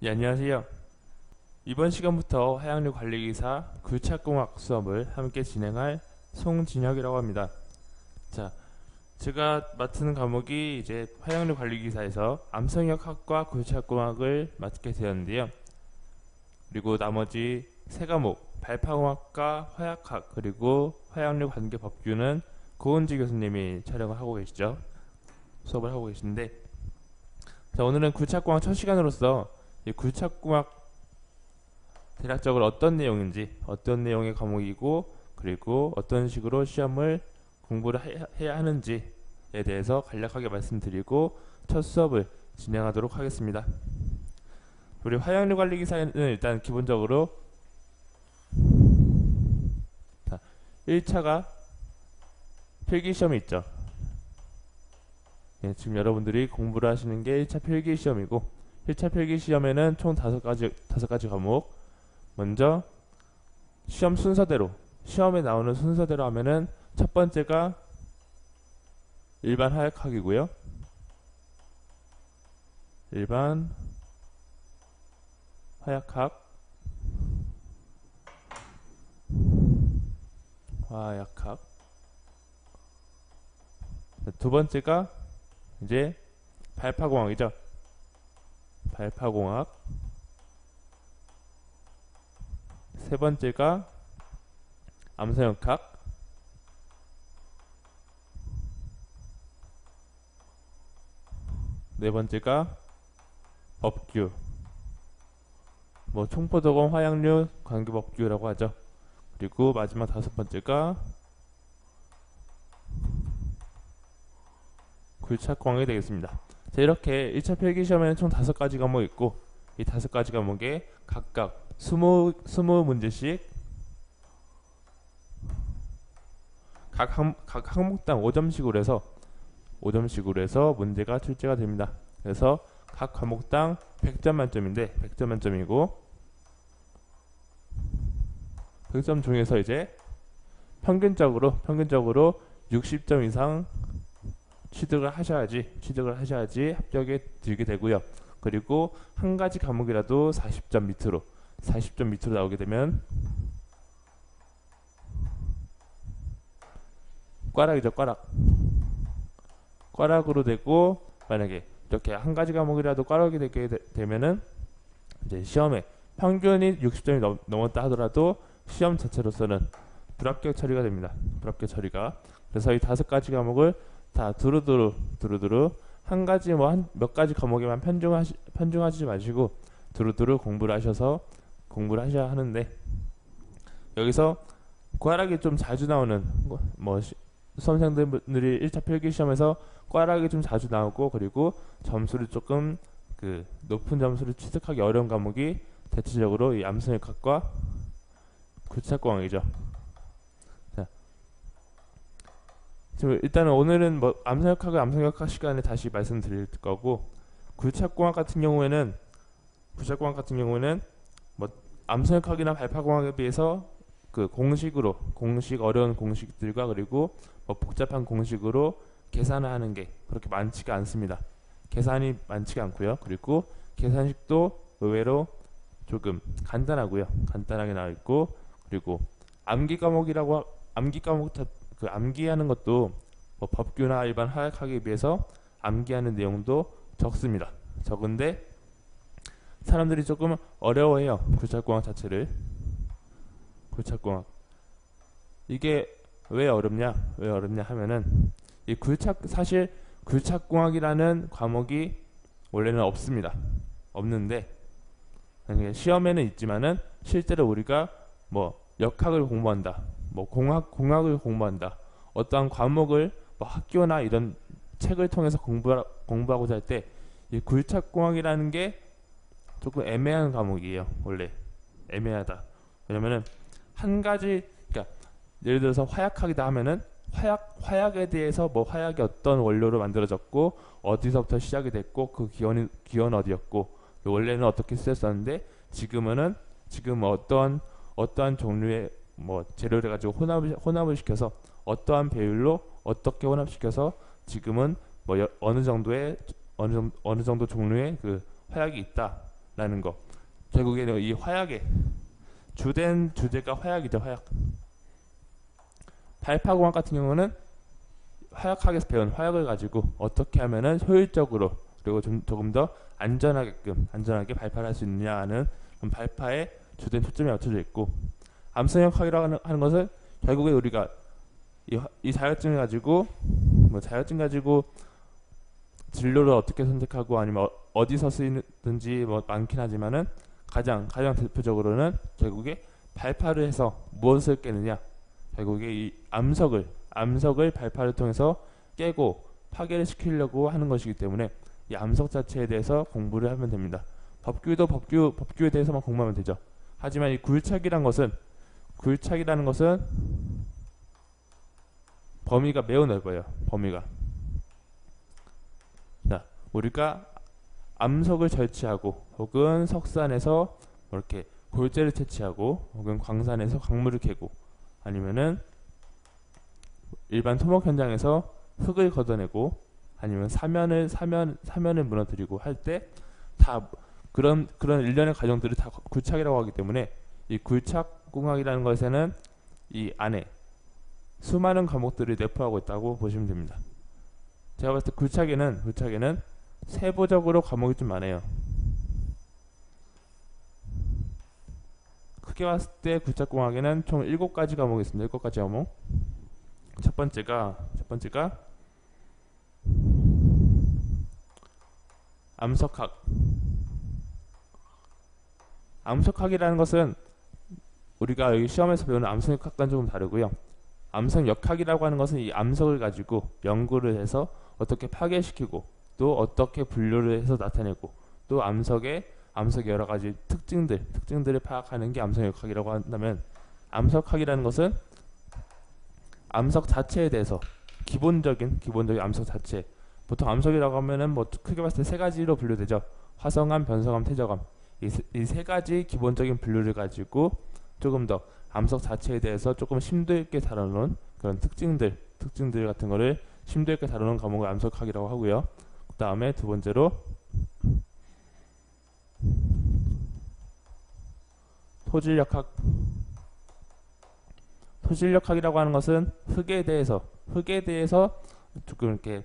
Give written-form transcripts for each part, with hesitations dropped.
예, 안녕하세요. 이번 시간부터 하양류 관리기사 굴착공학 수업을 함께 진행할 송진혁이라고 합니다. 자, 제가 맡은 과목이 이제 하양류 관리기사에서 암성역학과 굴착공학을 맡게 되었는데요. 그리고 나머지 세 과목 발파공학과 화약학 그리고 화양류 관계 법규는 고은지 교수님이 촬영을 하고 계시죠. 수업을 하고 계신데, 자, 오늘은 굴착공학 첫 시간으로서 이 굴착공학 대략적으로 어떤 내용인지, 어떤 내용의 과목이고, 그리고 어떤 식으로 시험을 공부를 해야 하는지에 대해서 간략하게 말씀드리고 첫 수업을 진행하도록 하겠습니다. 우리 화양류 관리 기사는 일단 기본적으로 1차가 필기시험이 있죠. 예, 지금 여러분들이 공부를 하시는 게 1차 필기시험이고, 1차 필기시험에는 총 5가지 과목. 먼저 시험 순서대로, 시험에 나오는 순서대로 하면은 첫 번째가 일반 화약학이고요. 일반 화약학, 두 번째가 이제 발파공학이죠. 발파공학. 세 번째가 암성역학. 네 번째가 법규, 뭐 총포도검 화약류 관계법규라고 하죠. 그리고 마지막 다섯 번째가 굴착공학이 되겠습니다. 자, 이렇게 1차 필기시험에는 총 5가지 과목이 있고, 이 5가지 과목에 각각 20문제씩 각 항목당 5점씩으로 해서 문제가 출제가 됩니다. 그래서 각 과목당 100점 만점인데, 100점 만점이고, 100점 중에서 이제 평균적으로 60점 이상 취득을 하셔야지 합격에 들게 되고요. 그리고 한 가지 과목이라도 40점 밑으로 나오게 되면 꽈락이죠. 꽈락으로 되고, 만약에 이렇게 한 가지 과목이라도 꽈락이 되게 되면은 이제 시험에 평균이 60점이 넘었다 하더라도 시험 자체로서는 불합격 처리가 됩니다. 불합격 처리가. 그래서 이 5가지 과목을 다 두루두루 한 가지 몇 가지 과목에만 편중하지 마시고 두루두루 공부를 하셔야 하는데, 여기서 꽈락이 좀 자주 나오는 수험생들이 1차 필기시험에서 꽈락이 좀 자주 나오고, 그리고 점수를 조금 높은 점수를 취득하기 어려운 과목이 대체적으로 이 암성역학과 굴착공학이죠. 자, 지금 일단은 오늘은 암성역학 시간에 다시 말씀드릴 거고, 굴착공학 같은 경우에는 뭐 암성역학이나 발파공학에 비해서 어려운 공식들과 그리고 뭐 복잡한 공식으로 계산을 하는 게 그렇게 많지가 않습니다. 계산이 많지가 않고요. 그리고 계산식도 의외로 조금 간단하게 나와 있고, 그리고 암기하는 것도 뭐 법규나 일반 화약학에 비해서 암기하는 내용도 적은데 사람들이 조금 어려워해요. 굴착공학 자체를. 굴착공학, 이게 왜 어렵냐 하면은 사실 굴착공학이라는 과목이 원래는 없는데, 시험에는 있지만은 실제로 우리가 뭐 역학을 공부한다, 뭐 공학을 공부한다, 어떠한 과목을 뭐 학교나 이런 책을 통해서 공부하고자 할 때 이 굴착공학이라는 게 조금 애매한 과목이에요. 원래 애매하다. 왜냐면은 그러니까 예를 들어서 화약학이다 하면은 화약에 대해서 뭐 화약이 어떤 원료로 만들어졌고 어디서부터 시작이 됐고 그 기원 어디였고 원래는 어떻게 쓰였었는데 지금 어떠한 종류의 뭐 재료를 가지고 혼합을 시켜서 어떠한 배율로 어떻게 혼합시켜서 지금은 뭐 어느 정도 종류의 그 화약이 있다. 라는 거. 결국에는 이 화약의 주된 주제가 화약이죠. 화약. 발파공학 같은 경우는 화약학에서 배운 화약을 가지고 어떻게 하면은 효율적으로 그리고 조금 더 안전하게 발파를 할 수 있느냐 하는 발파에 주된 초점이 맞춰져 있고, 암성역학이라고 하는 것은 결국에 우리가 이 자격증을 가지고 자격증 가지고 진로를 어떻게 선택하고 아니면 어디서 쓰이든지 많긴 하지만은 가장 대표적으로는 결국에 발파를 해서 무엇을 깨느냐, 결국에 이 암석을 발파를 통해서 깨고 파괴를 시키려고 하는 것이기 때문에 이 암석 자체에 대해서 공부를 하면 됩니다. 법규도 법규에 대해서만 공부하면 되죠. 하지만 이 굴착이라는 것은 범위가 매우 넓어요. 범위가. 자, 우리가 암석을 절취하고 혹은 석산에서 이렇게 골재를 채취하고 혹은 광산에서 광물을 캐고 아니면은 일반 토목 현장에서 흙을 걷어내고 아니면 사면을 무너뜨리고 할 때 다 그런 일련의 과정들을 다 굴착이라고 하기 때문에 이 굴착공학이라는 것에는 이 안에 수많은 과목들을 내포하고 있다고 보시면 됩니다. 제가 봤을 때 굴착에는 세부적으로 과목이 좀 많아요. 크게 봤을 때 굴착공학에는 총 7가지 과목이 있습니다. 7가지 과목. 첫 번째가 암석학이라는 것은 우리가 여기 시험에서 배우는 암석학과는 조금 다르고요. 암석역학이라고 하는 것은 이 암석을 가지고 연구를 해서 어떻게 파괴시키고 또 어떻게 분류를 해서 나타내고 또 암석의 여러 가지 특징들을 파악하는 게 암석역학이라고 한다면, 암석학이라는 것은 암석 자체에 대해서 기본적인 암석 자체, 보통 암석이라고 하면은 크게 봤을 때 세 가지로 분류되죠. 화성암, 변성암, 퇴적암. 이 세 가지 기본적인 분류를 가지고 조금 더 암석 자체에 대해서 조금 심도 있게 다루는 그런 특징들 같은 거를 심도 있게 다루는 과목을 암석학이라고 하고요. 그 다음에 두 번째로 토질역학이라고 하는 것은 흙에 대해서 조금 이렇게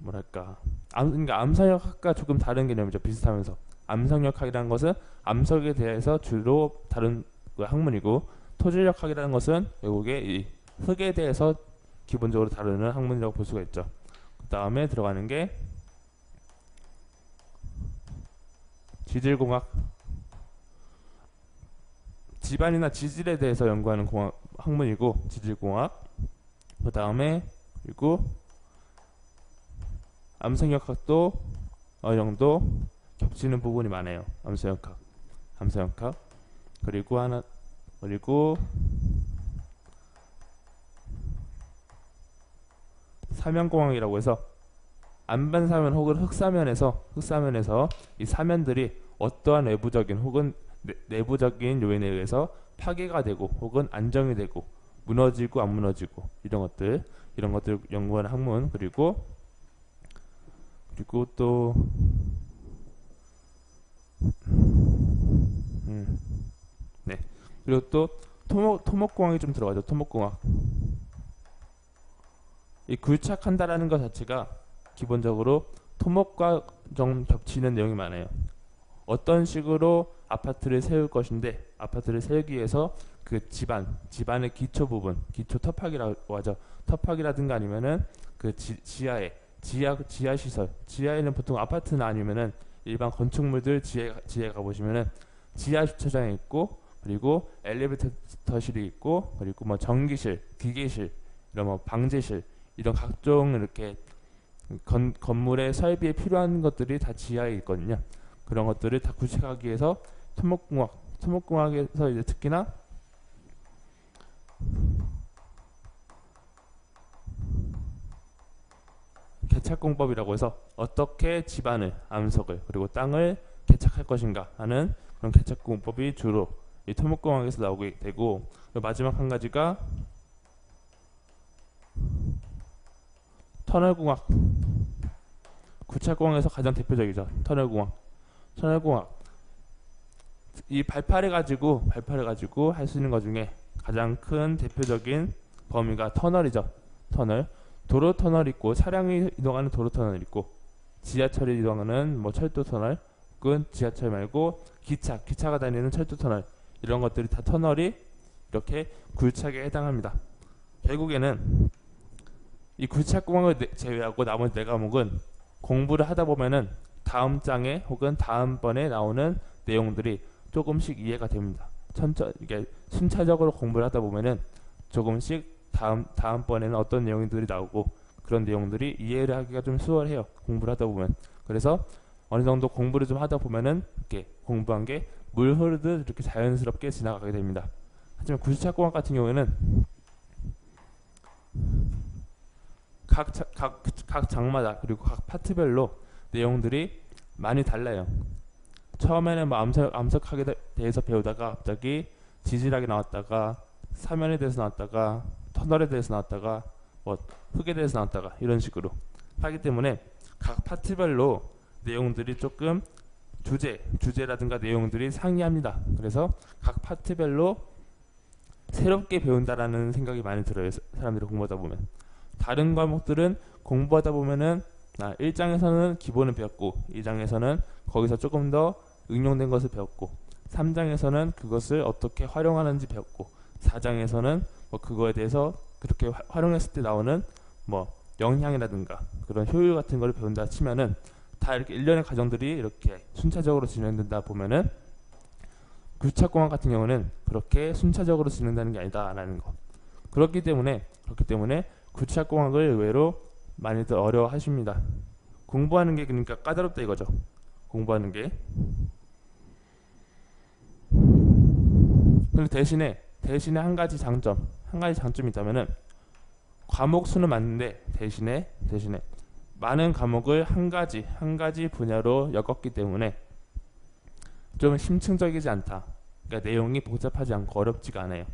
그러니까 암석역학과 조금 다른 개념이죠. 비슷하면서 암석역학이라는 것은 암석에 대해서 주로 다룬 학문이고, 토질역학이라는 것은 결국에 이 흙에 대해서 기본적으로 다루는 학문이라고 볼 수가 있죠. 그 다음에 들어가는 게 지질공학, 집안이나 지질에 대해서 연구하는 학문이고 지질공학. 그 다음에 그리고 암석역학도 어느 정도 겹치는 부분이 많아요. 암석역학. 그리고 사면공학이라고 해서 안반사면 혹은 흙사면에서 이 사면들이 어떠한 외부적인 혹은 내부적인 요인에 의해서 파괴가 되고 혹은 안정이 되고 무너지고 안 무너지고 이런 것들 연구하는 학문. 그리고 또 네. 그리고 또 토목공학이 좀 들어가죠. 토목공학. 이 굴착한다라는 것 자체가 기본적으로 토목과 좀 겹치는 내용이 많아요. 어떤 식으로 아파트를 세울 것인데, 아파트를 세우기 위해서 그 집안의 기초 부분, 기초 터팍이라고 하죠. 터팍이라든가 아니면은 그 지하 시설, 지하에는 보통 아파트나 아니면은 일반 건축물들 지하에 가보시면은 지하 주차장이 있고, 그리고 엘리베이터실이 있고, 그리고 전기실, 기계실, 이런 방제실, 이런 각종 이렇게 건물의 설비에 필요한 것들이 다 지하에 있거든요. 그런 것들을 다 구축하기 위해서 토목공학에서 이제 특히나 개착공법이라고 해서 어떻게 집안을, 암석을, 그리고 땅을 개착할 것인가 하는 그런 개착공법이 주로 이 토목공학에서 나오게 되고, 마지막 한 가지가 터널공학. 구착공학에서 가장 대표적이죠. 터널공학. 터널공학. 이 발파를 가지고 할 수 있는 것 중에 가장 큰 대표적인 범위가 터널이죠. 터널. 도로 터널 있고, 차량이 이동하는 도로 터널 있고, 지하철이 이동하는 뭐 철도 터널, 혹은 지하철 말고 기차가 다니는 철도 터널, 이런 것들이 다 터널이 이렇게 굴착에 해당합니다. 결국에는 이 굴착공학을 제외하고 나머지 네 과목은 공부를 하다 보면은 다음 장에 혹은 다음번에 나오는 내용들이 조금씩 이해가 됩니다. 이게 순차적으로 공부를 하다 보면은 조금씩 다음번에는 어떤 내용들이 나오고, 그런 내용들이 이해를 하기가 좀 수월해요. 공부를 하다 보면. 그래서 어느 정도 공부를 좀 하다 보면은 이렇게 공부한 게 물 흐르듯 이렇게 자연스럽게 지나가게 됩니다. 하지만 굴착공학 같은 경우에는 각 장마다 그리고 각 파트별로 내용들이 많이 달라요. 처음에는 뭐 암석학에 대해서 배우다가 갑자기 지질학이 나왔다가 사면에 대해서 나왔다가 터널에 대해서 나왔다가 뭐 흙에 대해서 나왔다가 이런 식으로 하기 때문에 각 파트별로 내용들이 조금 주제라든가 내용들이 상이합니다. 그래서 각 파트별로 새롭게 배운다라는 생각이 많이 들어요. 사람들이 공부하다 보면. 다른 과목들은 공부하다 보면은 1장에서는 기본을 배웠고, 2장에서는 거기서 조금 더 응용된 것을 배웠고, 3장에서는 그것을 어떻게 활용하는지 배웠고, 4장에서는 뭐 그거에 대해서 그렇게 활용했을 때 나오는 뭐 영향이라든가 그런 효율 같은 걸 배운다 치면은 다 이렇게 일련의 과정들이 이렇게 순차적으로 진행된다 보면은, 굴착공학 같은 경우는 그렇게 순차적으로 진행되는 게 아니다라는 거. 그렇기 때문에 굴착공학을 의외로 많이들 어려워하십니다. 공부하는 게 그러니까 까다롭다 이거죠. 공부하는 게. 그런데 대신에 한 가지 장점이 있다면은, 과목 수는 많은데 대신에 많은 과목을 한 가지 분야로 엮었기 때문에 좀 심층적이지 않다. 그러니까 내용이 복잡하지 않고 어렵지가 않아요.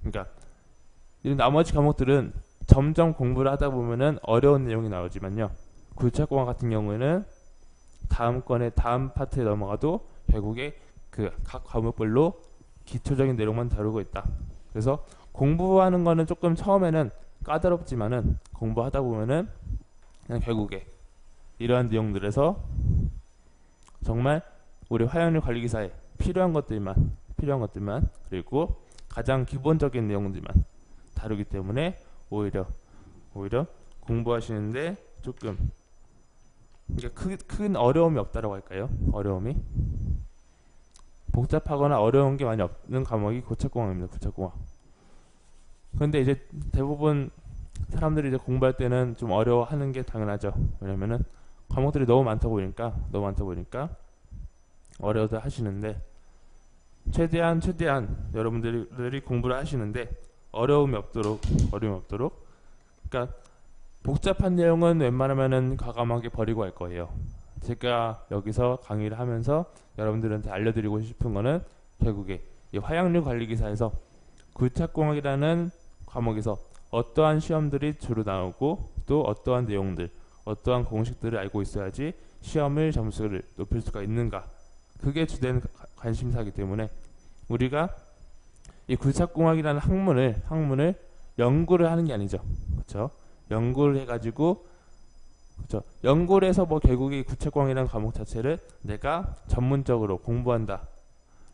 그러니까 이 나머지 과목들은 점점 공부를 하다 보면은 어려운 내용이 나오지만요, 굴착공학 같은 경우에는 다음 파트에 넘어가도 결국에 그 각 과목별로 기초적인 내용만 다루고 있다. 그래서 공부하는 거는 조금 처음에는 까다롭지만은 공부하다 보면은 그냥 결국에 이러한 내용들에서 정말 우리 화양률 관리기사에 필요한 것들만 그리고 가장 기본적인 내용들만 다루기 때문에 오히려 공부하시는데 조금 큰 어려움이 없다라고 할까요? 어려움이 복잡하거나 어려운 게 많이 없는 과목이 굴착공학입니다. 굴착공학. 그런데 이제 대부분 사람들이 이제 공부할 때는 좀 어려워하는 게 당연하죠. 왜냐면은 과목들이 너무 많다 보니까 어려워도 하시는데, 최대한 여러분들이 공부를 하시는데 어려움이 없도록 그러니까 복잡한 내용은 웬만하면은 과감하게 버리고 할 거예요. 제가 여기서 강의를 하면서 여러분들한테 알려드리고 싶은 거는 결국에 이 화양률 관리기사에서 굴착공학이라는 과목에서 어떠한 시험들이 주로 나오고, 또 어떠한 내용들, 어떠한 공식들을 알고 있어야지 시험을 점수를 높일 수가 있는가, 그게 주된 관심사이기 때문에 우리가 이 굴착공학이라는 학문을 연구를 하는 게 아니죠. 그렇죠? 연구를 해가지고, 그렇죠? 연구를 해서 뭐 결국에 이 굴착공학이라는 과목 자체를 내가 전문적으로 공부한다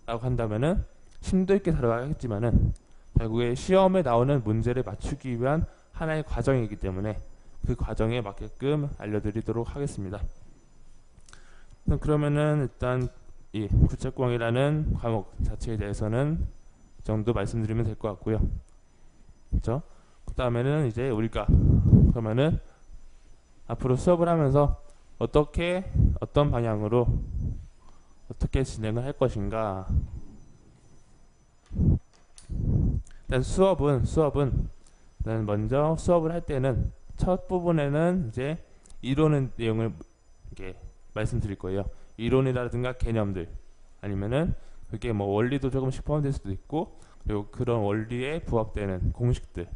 라고 한다면은 심도 있게 다뤄야겠지만은, 결국에 시험에 나오는 문제를 맞추기 위한 하나의 과정이기 때문에 그 과정에 맞게끔 알려드리도록 하겠습니다. 그러면은 일단 이 굴착공학이라는 과목 자체에 대해서는 이 정도 말씀드리면 될 것 같고요. 그렇죠? 그 다음에는 이제 우리가 그러면은 앞으로 수업을 하면서 어떤 방향으로 어떻게 진행을 할 것인가. 일단 수업은 일단 먼저 수업을 할 때는 첫 부분에는 이제 이론의 내용을 이렇게 말씀드릴 거예요. 이론이라든가 개념들, 아니면은 그게 뭐 원리도 조금씩 포함될 수도 있고, 그리고 그런 원리에 부합되는 공식들,